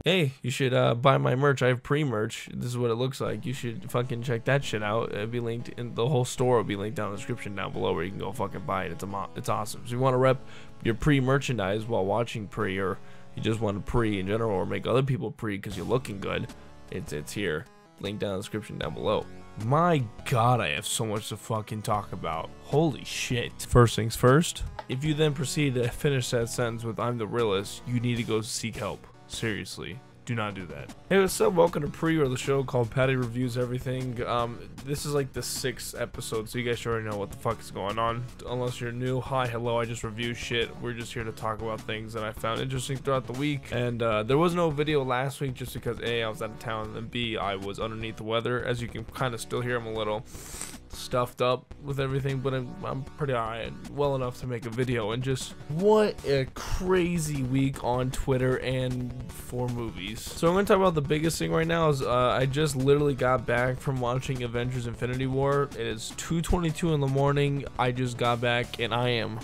Hey, you should buy my merch. I have pre-merch. This is what it looks like. You should fucking check that shit out. It'll be linked in the whole store. Will be linked down in the description down below where you can go fucking buy it. It's awesome. So if you want to rep your pre-merchandise while watching pre, or you just want to pre in general, or make other people pre because you're looking good, it's here. Link down in the description down below. My god, I have so much to fucking talk about. Holy shit. First things first, if you then proceed to finish that sentence with "I'm the realist," you need to go seek help. Seriously, do not do that. Hey, what's up? Welcome to Pre, or the show called Patty Reviews Everything. This is like the 6th episode, so you guys should already know what the fuck is going on. Unless you're new, hi, hello, I just review shit. We're just here to talk about things that I found interesting throughout the week. And there was no video last week just because A, I was out of town, and B, I was underneath the weather. As you can kind of still hear, I'm a little stuffed up with everything, but I'm pretty alright, well enough to make a video. And just what a crazy week on Twitter and for movies. So I'm gonna talk about the biggest thing right now is I just literally got back from watching Avengers Infinity War. It is 2:22 in the morning. I just got back and I am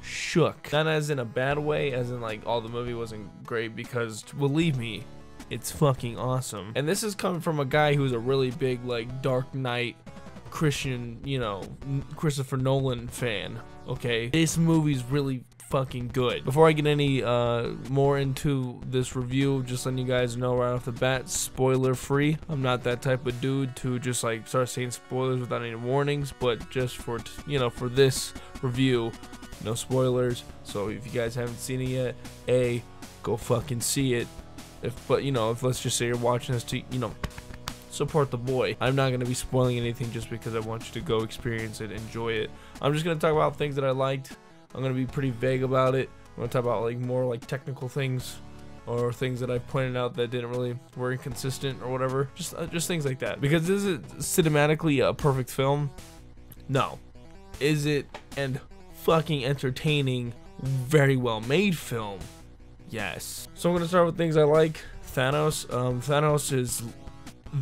shook, not as in a bad way, as in like, oh, the movie wasn't great, because believe me, it's fucking awesome. And this is coming from a guy who's a really big like Dark Knight Christian, you know, Christopher Nolan fan. Okay, this movie's really fucking good. Before I get any more into this review, just letting you guys know right off the bat, spoiler free. I'm not that type of dude to just like start saying spoilers without any warnings, but just for for this review, no spoilers. So if you guys haven't seen it yet, go fucking see it. If let's just say you're watching this to support the boy, I'm not going to be spoiling anything just because I want you to go experience it, enjoy it. I'm just going to talk about things that I liked. I'm going to be pretty vague about it. I'm going to talk about like more like technical things, or things that I pointed out that were inconsistent or whatever. Just things like that. Because is it cinematically a perfect film? No. Is it and fucking entertaining, very well made film? Yes. So I'm going to start with things I like. Thanos. Thanos is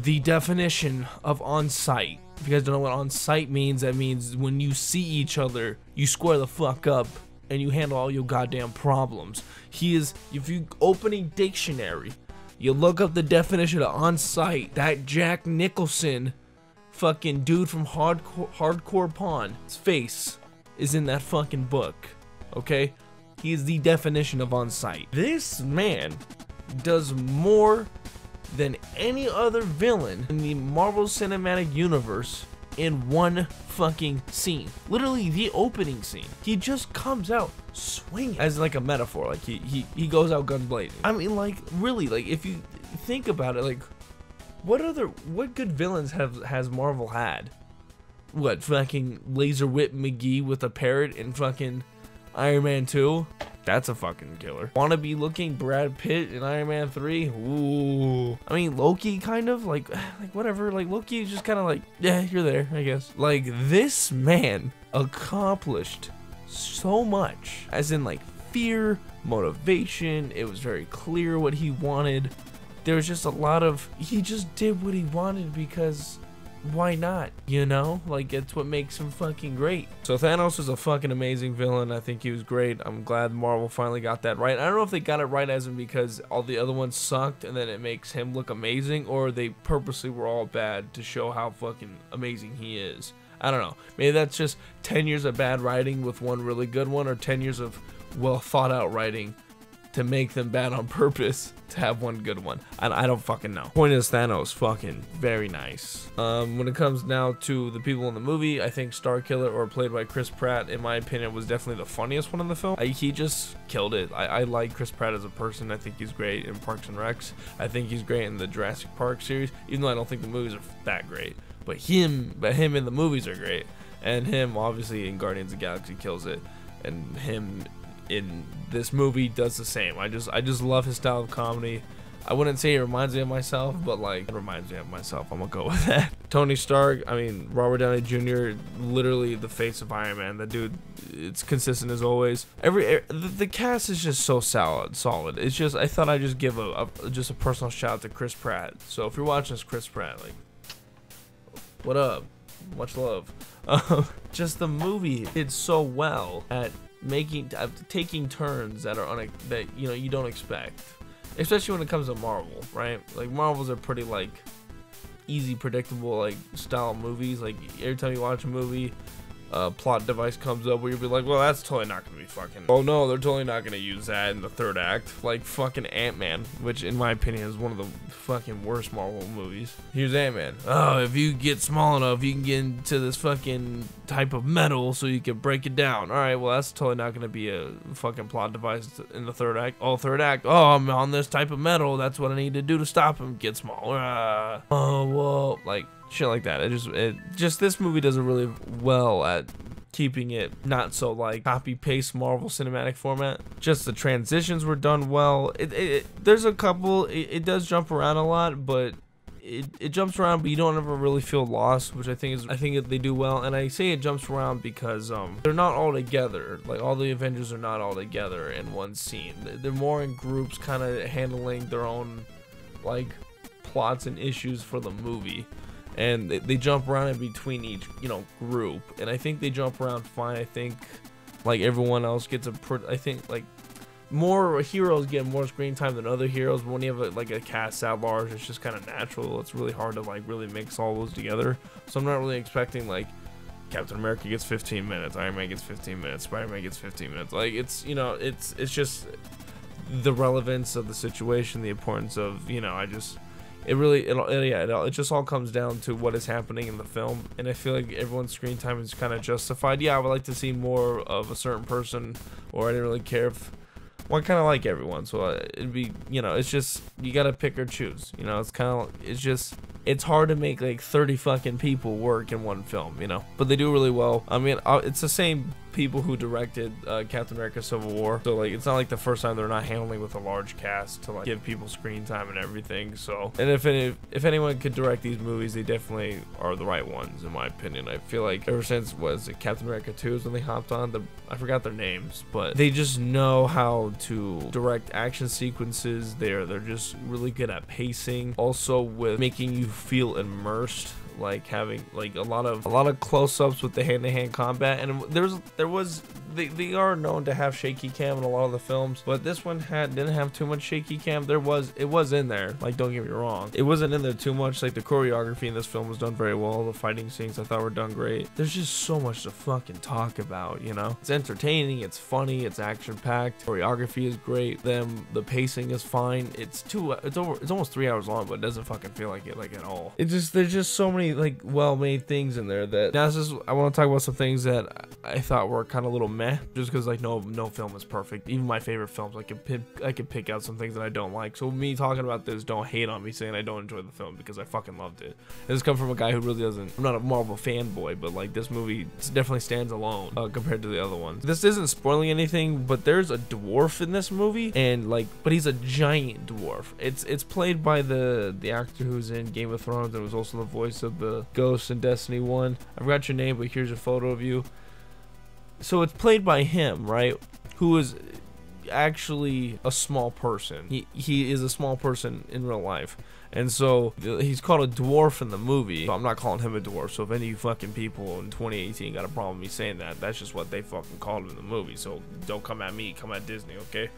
the definition of on-site. If you guys don't know what on-site means, that means when you see each other, you square the fuck up and you handle all your goddamn problems. He is, if you open a dictionary, you look up the definition of on-site, that Jack Nicholson fucking dude from Hardcore Pawn, his face is in that fucking book. Okay? He is the definition of on-site. This man does more than any other villain in the Marvel Cinematic Universe in one fucking scene. Literally the opening scene. He just comes out swinging, as like a metaphor. Like he goes out guns blazing. I mean, like, really, like, if you think about it, like, what good villains has Marvel had? What, fucking Laser Whip McGee with a parrot in fucking Iron Man 2? That's a fucking killer. Wannabe looking Brad Pitt in Iron Man 3? Ooh. I mean, Loki kind of, like whatever. Like, Loki is just kind of like, yeah, you're there, I guess. Like, this man accomplished so much. As in, like, fear, motivation. It was very clear what he wanted. There was just a lot of, he just did what he wanted because why not? You know, like, it's what makes him fucking great. So Thanos was a fucking amazing villain. I think he was great. I'm glad Marvel finally got that right. I don't know if they got it right as in because all the other ones sucked and then it makes him look amazing, or they purposely were all bad to show how fucking amazing he is. I don't know. Maybe that's just 10 years of bad writing with one really good one, or 10 years of well thought out writing to make them bad on purpose to have one good one. I don't fucking know. Point is, Thanos, fucking very nice. When it comes now to the people in the movie, I think Starkiller, or played by Chris Pratt, in my opinion, was definitely the funniest one in the film. He just killed it. I like Chris Pratt as a person. I think he's great in Parks and Recs. I think he's great in the Jurassic Park series, even though I don't think the movies are that great. But him in the movies are great. And him, obviously, in Guardians of the Galaxy kills it. And him in this movie does the same. I just love his style of comedy. I wouldn't say it reminds me of myself, but like, it reminds me of myself. I'm gonna go with that. Tony Stark, I mean, Robert Downey Jr., literally the face of Iron Man. The dude, it's consistent as always. The cast is just so solid. It's just, I thought I'd just give just a personal shout out to Chris Pratt. So if you're watching this, Chris Pratt, like, what up? Much love. Just the movie did so well at taking turns that are you don't expect. especially when it comes to Marvel, right? Like Marvels are pretty like easy, predictable like style movies. Like every time you watch a movie, plot device comes up where you'll be like, well, that's totally not gonna be fucking, oh no, they're totally not gonna use that in the third act. Like fucking Ant-Man, which in my opinion is one of the fucking worst Marvel movies. Here's Ant-Man. Oh, if you get small enough, you can get into this fucking type of metal so you can break it down. All right, well, that's totally not gonna be a fucking plot device in the third act. Oh, third act. Oh, I'm on this type of metal. That's what I need to do to stop him. Get smaller. Oh, well, like shit like that. It just this movie does it really well at keeping it not so like copy paste Marvel cinematic format. Just the transitions were done well. There's a couple, it does jump around a lot, but it jumps around, but you don't ever really feel lost, which I think they do well. And I say it jumps around because they're not all together. Like all the Avengers are not all together in one scene. They're more in groups, kind of handling their own like plots and issues for the movie. And they jump around in between each, you know, group, and I think they jump around fine. I think like everyone else gets I think like more heroes get more screen time than other heroes. But when you have like a cast that large, it's just kind of natural. It's really hard to like really mix all those together. So I'm not really expecting like Captain America gets 15 minutes, Iron Man gets 15 minutes, Spider-Man gets 15 minutes. Like it's, you know, it's just the relevance of the situation, the importance of, you know, it just all comes down to what is happening in the film, and I feel like everyone's screen time is kind of justified. Yeah, I would like to see more of a certain person, or I didn't really care if, well, I kind of like everyone, so it'd be, you know, it's just, you gotta pick or choose, you know, it's kind of, it's hard to make like 30 fucking people work in one film, you know, but they do really well. I mean, it's the same people who directed Captain America Civil War, so like it's not like the first time they're not handling with a large cast to like give people screen time and everything. So, and if anyone could direct these movies, they definitely are the right ones in my opinion. I feel like ever since Captain America 2 is when they hopped on, I forgot their names, but they just know how to direct action sequences. They're just really good at pacing, also with making you feel immersed, like having like a lot of close-ups with the hand-to-hand combat. And they are known to have shaky cam in a lot of the films, but this one didn't have too much shaky cam. It was in there, like, don't get me wrong, it wasn't in there too much. Like the choreography in this film was done very well. The fighting scenes I thought were done great. There's just so much to fucking talk about, you know. It's entertaining, it's funny, it's action-packed, choreography is great, the pacing is fine. It's almost 3 hours long, but it doesn't fucking feel like it, like, at all. There's just so many like well-made things in there that now I want to talk about some things that I thought were kind of a little meh, just because like no film is perfect. Even my favorite films, I could pick out some things that I don't like. So me talking about this, don't hate on me saying I don't enjoy the film, because I fucking loved it. This comes from a guy who really doesn't. I'm not a Marvel fanboy, but like this movie definitely stands alone compared to the other ones. This isn't spoiling anything, but there's a dwarf in this movie, and like, but he's a giant dwarf. It's played by the actor who's in Game of Thrones and was also the voice of the Ghost in Destiny 1. I forgot your name, but here's a photo of you. So it's played by him, right? Who is actually a small person. He is a small person in real life. And so he's called a dwarf in the movie. But I'm not calling him a dwarf. So if any of you fucking people in 2018 got a problem with me saying that, that's just what they fucking called him in the movie. So don't come at me, come at Disney, okay?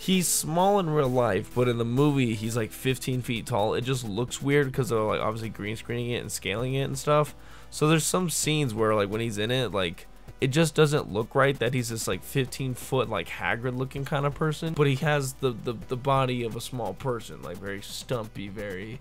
He's small in real life, but in the movie he's like 15 feet tall. It just looks weird because they're like obviously green screening it and scaling it and stuff. So there's some scenes where like when he's in it, like it just doesn't look right that he's this like 15-foot like Hagrid looking kind of person, but he has the body of a small person, like very stumpy,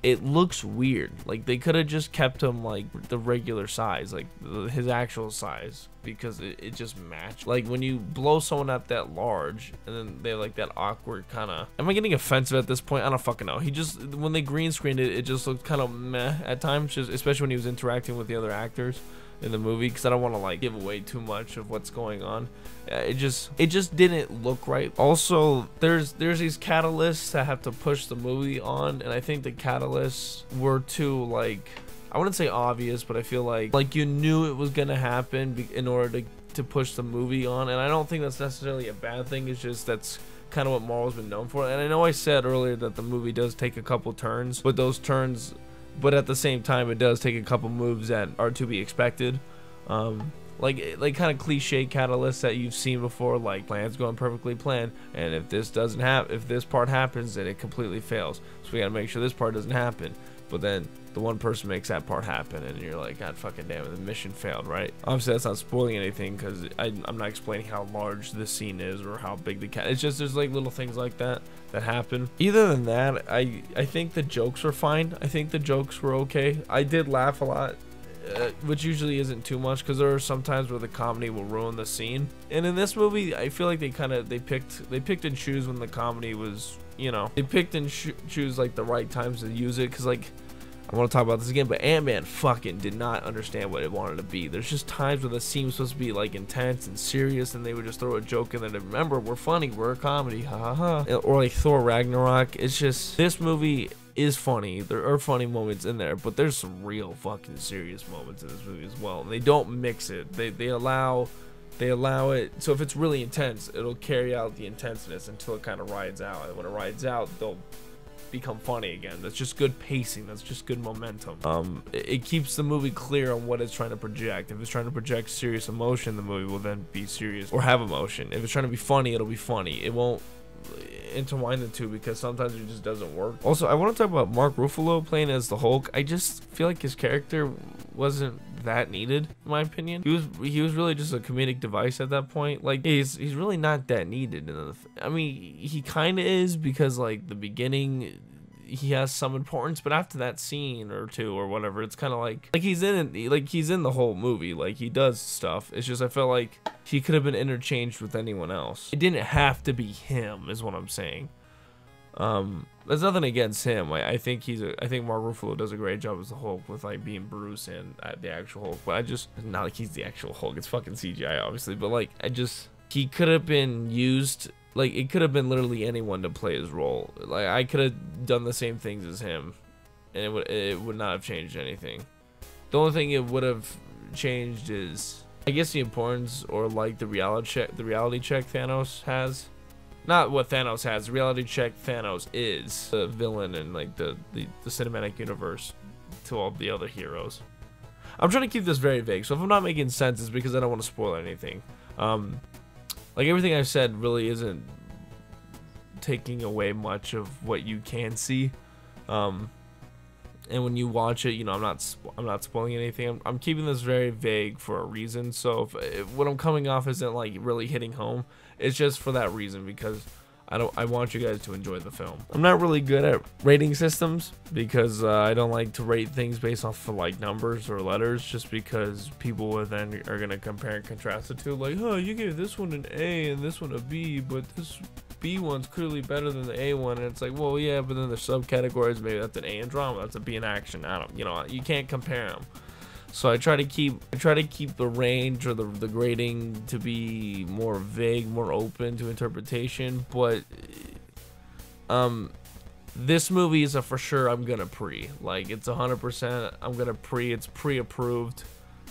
it looks weird. Like they could have just kept him like the regular size, like his actual size, because it just matched. Like when you blow someone up that large and then they like that awkward kind of, am I getting offensive at this point? I don't fucking know. He just, when they green screened it, it just looked kind of meh at times, just especially when he was interacting with the other actors in the movie, because I don't want to like give away too much of what's going on. It just didn't look right. Also, there's these catalysts that have to push the movie on, and I think the catalysts were too, like, I wouldn't say obvious, but I feel like you knew it was gonna happen in order to push the movie on. And I don't think that's necessarily a bad thing. It's just that's kind of what Marvel's been known for. And I know I said earlier that the movie does take a couple turns, but at the same time it does take a couple moves that are to be expected. like kind of cliche catalysts that you've seen before, like plans going perfectly planned, and if this doesn't happen, if this part happens, then it completely fails. So we gotta make sure this part doesn't happen. But then the one person makes that part happen, and you're like, God fucking damn it, the mission failed, right? Obviously, that's not spoiling anything because I'm not explaining how large this scene is or how big the cat. It's just there's like little things like that happen. Other than that, I think the jokes were fine. I think the jokes were okay. I did laugh a lot, which usually isn't too much because there are some times where the comedy will ruin the scene. And in this movie, I feel like they picked and choose when the comedy was, you know, they picked and choose like the right times to use it. Because like, I want to talk about this again, but Ant-Man fucking did not understand what it wanted to be. There's just times where the scene was supposed to be like intense and serious, and they would just throw a joke in there to remember we're funny, we're a comedy, ha ha ha. Or like Thor Ragnarok. It's just, this movie is funny. There are funny moments in there, but there's some real fucking serious moments in this movie as well. And they don't mix it. They allow it. So if it's really intense, it'll carry out the intenseness until it kind of rides out. And when it rides out, they'll become funny again. That's just good pacing. That's just good momentum. It keeps the movie clear on what it's trying to project. If it's trying to project serious emotion, the movie will then be serious or have emotion. If it's trying to be funny, it'll be funny. It won't intertwine the two because sometimes it just doesn't work. Also, I want to talk about Mark Ruffalo playing as the Hulk. I just feel like his character wasn't that needed, in my opinion. He was really just a comedic device at that point. Like, he's really not that needed. I mean, he kind of is, because like the beginning he has some importance, but after that scene or two or whatever, it's kind of like he's in the whole movie. Like, he does stuff. It's just I felt like he could have been interchanged with anyone else. It didn't have to be him, is what I'm saying. There's nothing against him. I think Mark Ruffalo does a great job as the Hulk with like being Bruce and the actual Hulk. But not like he's the actual Hulk. It's fucking CGI, obviously. But like, he could have been used. Like, it could have been literally anyone to play his role. Like, I could have done the same things as him, and it would not have changed anything. The only thing it would have changed is, I guess, the importance or like the reality check Thanos has. Not what Thanos has. The reality check Thanos is the villain in like the cinematic universe to all the other heroes. I'm trying to keep this very vague, so if I'm not making sense, it's because I don't want to spoil anything. Like, everything I've said really isn't taking away much of what you can see. And when you watch it, you know, I'm not spoiling anything. I'm keeping this very vague for a reason. So if what I'm coming off isn't like really hitting home, it's just for that reason, because I want you guys to enjoy the film. I'm not really good at rating systems because I don't like to rate things based off of like numbers or letters, just because people then are gonna compare and contrast the two. Like, oh, you gave this one an A and this one a B, but this B one's clearly better than the A one. And it's like, well, yeah, but then the subcategories, maybe that's an A in drama, that's a B in action. I don't, you know, you can't compare them. So I try to keep the range or the grading to be more vague, more open to interpretation. But this movie is a for sure I'm gonna like, it's 100% I'm gonna it's pre-approved.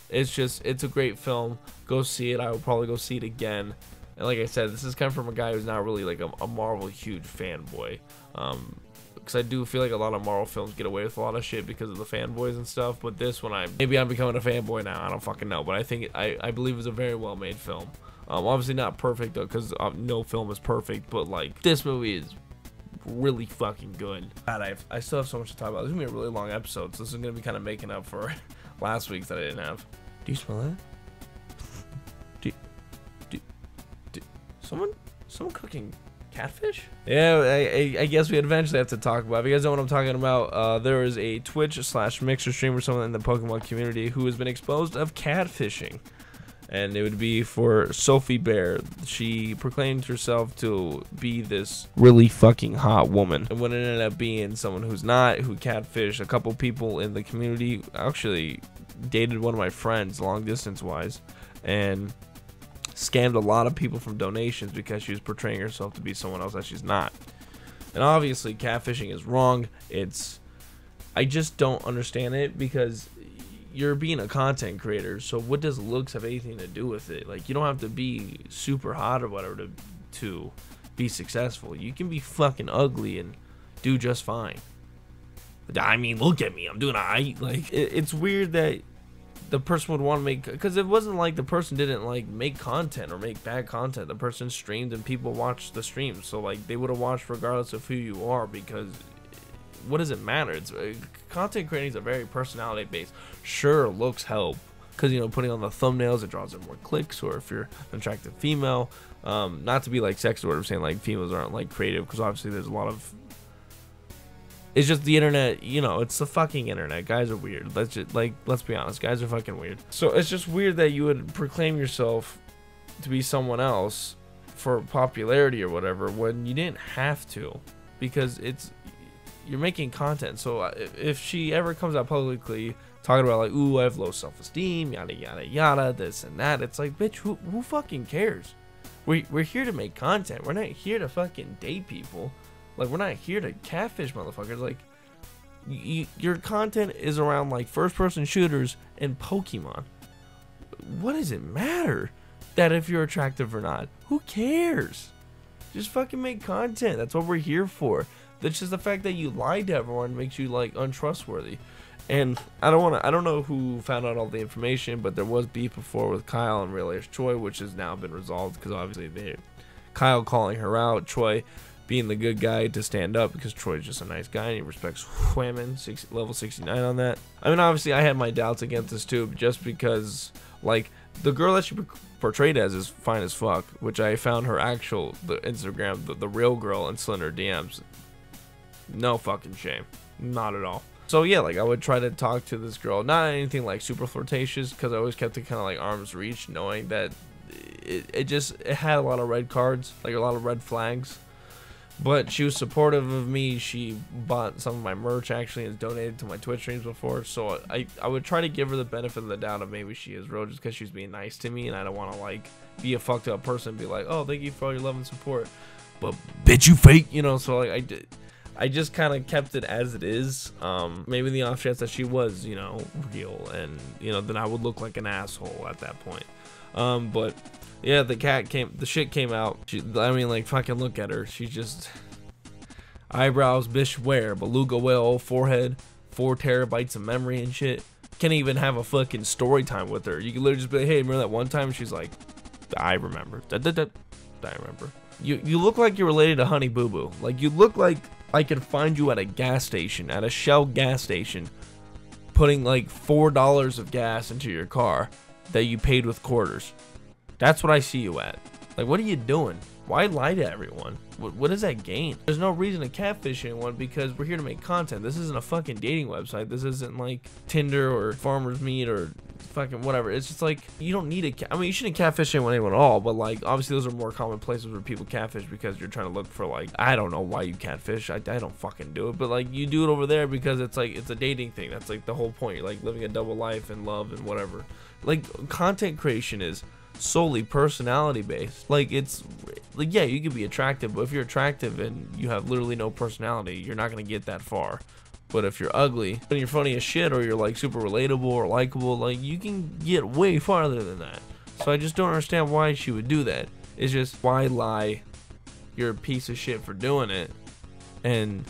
It's a great film. Go see it. I will probably go see it again. And like I said, this is coming from a guy who's not really like a Marvel huge fanboy. Because I do feel like a lot of Marvel films get away with a lot of shit because of the fanboys and stuff. But this one, maybe I'm becoming a fanboy now. I don't fucking know. But I think I believe it's a very well made film. Obviously not perfect though, because no film is perfect. But like, this movie is really fucking good. God, I still have so much to talk about. This is gonna be a really long episode, so this is gonna be kind of making up for last week's that I didn't have. Do you smell that? Someone cooking catfish? Yeah, I guess we eventually have to talk about it. If you guys know what I'm talking about, there is a Twitch/Mixer streamer, someone in the Pokemon community, who has been exposed of catfishing. And it would be for Sophie Bear. She proclaimed herself to be this really fucking hot woman. And when it ended up being someone who's not, who catfished a couple people in the community, actually dated one of my friends long distance wise, and scammed a lot of people from donations because she was portraying herself to be someone else that she's not. And obviously catfishing is wrong. I just don't understand it, because you're being a content creator, so what does looks have anything to do with it? Like, you don't have to be super hot or whatever to be successful. You can be fucking ugly and do just fine. I mean, look at me, I'm doing alright. Like, it's weird that the person would want to make, because it wasn't like the person didn't like make content or make bad content. The person streamed and people watched the stream, so like they would have watched regardless of who you are, because what does it matter? It's content creating is a very personality based. Sure, looks help, because you know, putting on the thumbnails, it draws in more clicks, or if you're an attractive female, not to be like sexist or saying like females aren't like creative, because obviously there's a lot of, it's just the internet, you know, it's the fucking internet. Guys are weird. Let's be honest, guys are fucking weird. So it's just weird that you would proclaim yourself to be someone else for popularity or whatever when you didn't have to, because you're making content. So if she ever comes out publicly talking about like, ooh, I have low self-esteem, yada yada yada, this and that, it's like, bitch, who fucking cares? We're here to make content. We're not here to fucking date people. Like, we're not here to catfish motherfuckers. Like, your content is around like first-person shooters and Pokemon. What does it matter that if you're attractive or not? Who cares? Just fucking make content. That's what we're here for. That's just the fact that you lied to everyone makes you like untrustworthy. And I don't know who found out all the information, but there was beef before with Kyle and Real Ace Troy, which has now been resolved, because obviously Kyle calling her out, Troy being the good guy to stand up, because Troy's just a nice guy and he respects women. Level 69 on that. I mean, obviously I had my doubts against this too, just because like the girl that she portrayed as is fine as fuck, which I found her the Instagram, the real girl, and slid her DMs. No fucking shame, not at all. So yeah, like I would try to talk to this girl, not anything like super flirtatious, because I always kept it kind of like arm's reach, knowing that it had a lot of red cards, like a lot of red flags. But she was supportive of me. She bought some of my merch actually and donated to my Twitch streams before. So I would try to give her the benefit of the doubt of maybe she is real, just because she's being nice to me, and I don't want to like be a fucked up person and be like, oh, thank you for all your love and support, but bitch, you fake, you know. So like I just kind of kept it as it is. Maybe the off chance that she was, you know, real, and you know, then I would look like an asshole at that point. But yeah, the shit came out. I mean, like, fucking look at her. She's just eyebrows, bish wear, beluga whale, forehead, 4 terabytes of memory and shit. Can't even have a fucking story time with her. You can literally just be like, hey, remember that one time? She's like, I remember. I remember. You look like you're related to Honey Boo Boo. Like, you look like I could find you at a gas station, at a Shell gas station, putting like $4 of gas into your car that you paid with quarters. That's what I see you at. Like, what are you doing? Why lie to everyone? What does that gain? There's no reason to catfish anyone, because we're here to make content. This isn't a fucking dating website. This isn't like Tinder or Farmer's Meat or fucking whatever. It's just like, you don't need I mean, you shouldn't catfish anyone at all, but like, obviously those are more common places where people catfish, because you're trying to look for like, I don't know why you catfish. I don't fucking do it, but like, you do it over there because it's like, it's a dating thing. That's like the whole point. You're like living a double life and love and whatever. Like, content creation is solely personality based. Like, it's like, yeah, you can be attractive, but if you're attractive and you have literally no personality, you're not gonna get that far. But if you're ugly and you're funny as shit, or you're like super relatable or likable, like, you can get way farther than that. So I just don't understand why she would do that. It's just, why lie? You're a piece of shit for doing it. And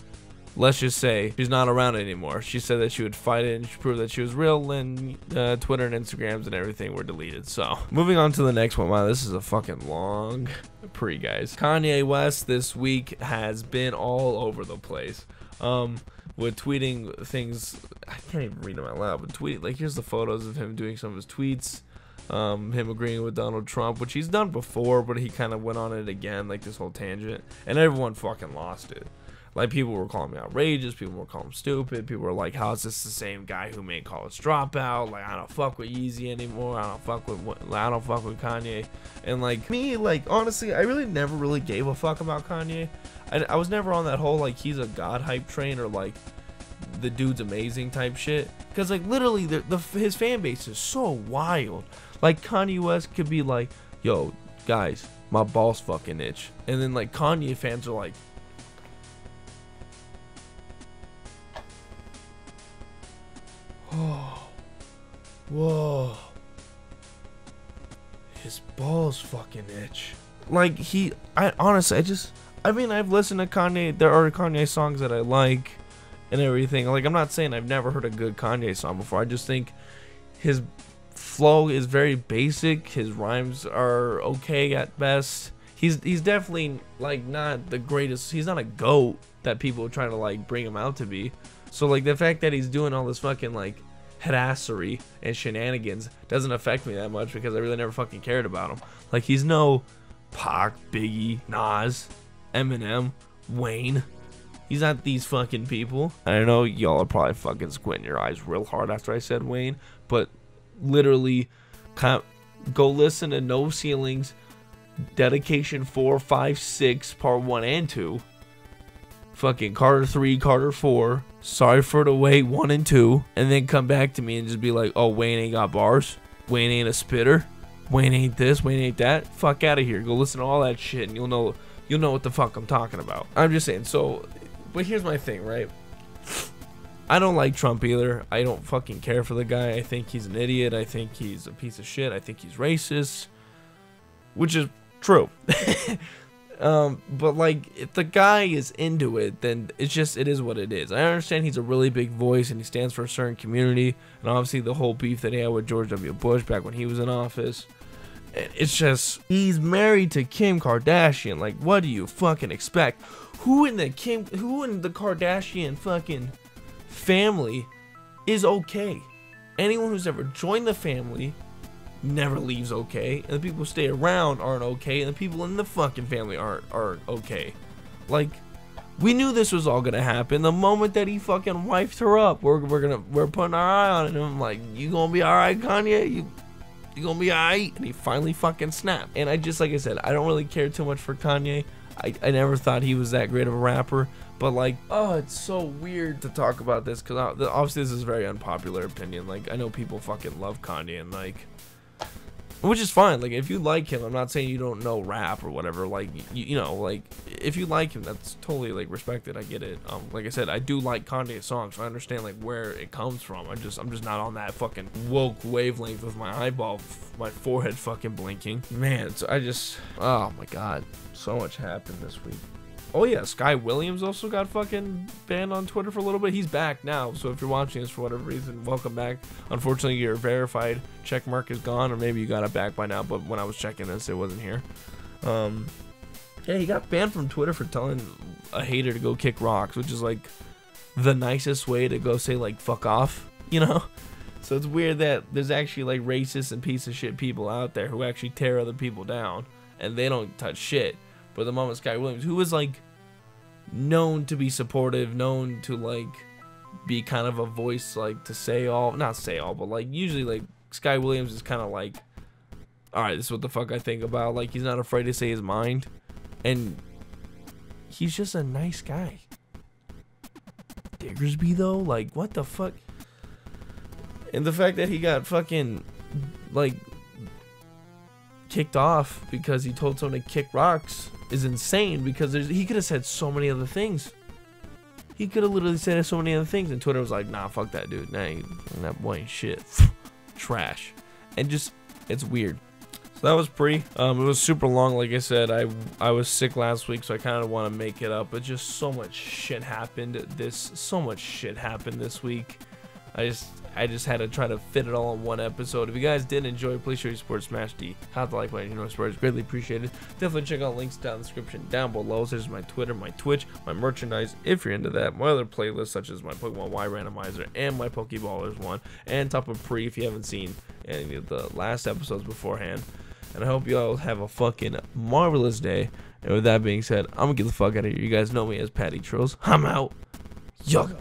let's just say she's not around anymore. She said that she would fight it and she proved that she was real, and Twitter and Instagrams and everything were deleted. So moving on to the next one. Wow, this is a fucking long guys. Kanye West this week has been all over the place. With tweeting things, I can't even read them out loud, but tweet, like, here's the photos of him doing some of his tweets, him agreeing with Donald Trump, which he's done before, but he kind of went on it again, like this whole tangent, and everyone fucking lost it. Like, people were calling me outrageous, people were calling him stupid, people were like, how is this the same guy who made College Dropout? Like, I don't fuck with Yeezy anymore, I don't fuck with Kanye. And like, me, like, honestly, I really never really gave a fuck about Kanye. I was never on that whole like, he's a god hype train, or like, the dude's amazing type shit, because like, literally his fan base is so wild. Like, Kanye West could be like, yo guys, my balls fucking itch, and then like, Kanye fans are like, oh, whoa, his balls fucking itch. Like, I mean, I've listened to Kanye. There are Kanye songs that I like and everything. Like, I'm not saying I've never heard a good Kanye song before. I just think His flow is very basic. His rhymes are okay at best. He's definitely like not the greatest. He's not a GOAT that people are trying to like bring him out to be. So like the fact that he's doing all this fucking like headassery and shenanigans doesn't affect me that much because I really never fucking cared about him. Like he's no Pac, Biggie, Nas, Eminem, Wayne. He's not these fucking people. I know y'all are probably fucking squinting your eyes real hard after I said Wayne, but literally go listen to No Ceilings, Dedication 4, 5, 6, Part 1 and 2. Fucking Carter 3, Carter 4, Sorry for the Wait 1 and 2, and then come back to me and just be like, oh, Wayne ain't got bars, Wayne ain't a spitter, Wayne ain't this, Wayne ain't that. Fuck out of here. Go listen to all that shit and you'll know what the fuck I'm talking about. I'm just saying. So, but here's my thing, right? I don't like Trump either. I don't fucking care for the guy. I think he's an idiot. I think he's a piece of shit. I think he's racist, which is true. But like, if the guy is into it, then it is what it is. I understand he's a really big voice and he stands for a certain community, and obviously the whole beef that he had with George W. Bush back when he was in office. It's just, he's married to Kim Kardashian. Like, what do you fucking expect? Who in the Kardashian fucking family is okay? Anyone who's ever joined the family never leaves okay, and the people who stay around aren't okay, and the people in the fucking family aren't okay. Like, we knew this was all gonna happen the moment that he fucking wifed her up. We're putting our eye on it, and I'm like, you gonna be alright, Kanye? You gonna be alright? And he finally fucking snapped. And I just, like I said, I don't really care too much for Kanye. I never thought he was that great of a rapper, but like, oh, it's so weird to talk about this because obviously this is a very unpopular opinion. Like, I know people fucking love Kanye, and like, which is fine. Like, if you like him, I'm not saying you don't know rap or whatever. Like, you know, like, if you like him, that's totally like respected. I get it. Like I said, I do like Kanye's songs, so I understand like where it comes from. I'm just not on that fucking woke wavelength with my my forehead fucking blinking. Man, so oh my god, so much happened this week. Oh yeah, Sky Williams also got fucking banned on Twitter for a little bit. He's back now, so if you're watching this for whatever reason, welcome back. Unfortunately, your verified check mark is gone, or maybe you got it back by now, but when I was checking this, it wasn't here. Yeah, he got banned from Twitter for telling a hater to go kick rocks, which is like the nicest way to go say like fuck off, you know? So it's weird that there's actually like racist and piece of shit people out there who actually tear other people down, and they don't touch shit. But the moment Sky Williams, who was like known to be supportive, known to like be kind of a voice, like to say all, not say all, but like usually like Sky Williams is kind of like, all right, this is what the fuck I think about. Like, he's not afraid to say his mind, and he's just a nice guy. Diggersby though, like what the fuck? And the fact that he got fucking like kicked off because he told someone to kick rocks is insane, because he could have said so many other things. He could have literally said so many other things, and Twitter was like, nah, fuck that dude. Nah, that boy ain't shit. Trash. And just, it's weird. So that was it was super long. Like I said, I was sick last week, so I kind of want to make it up, but just so much shit happened this week. I just had to try to fit it all in one episode. If you guys did enjoy, please show your support, smash the like button, you know, support is greatly appreciated. Definitely check out links down in the description down below. So there's my Twitter, my Twitch, my merchandise, if you're into that. My other playlists, such as my Pokemon Y randomizer and my Pokeballers one, and top of pre if you haven't seen any of the last episodes beforehand. And I hope you all have a fucking marvelous day. And with that being said, I'm gonna get the fuck out of here. You guys know me as PattyTrills. I'm out. Yuck.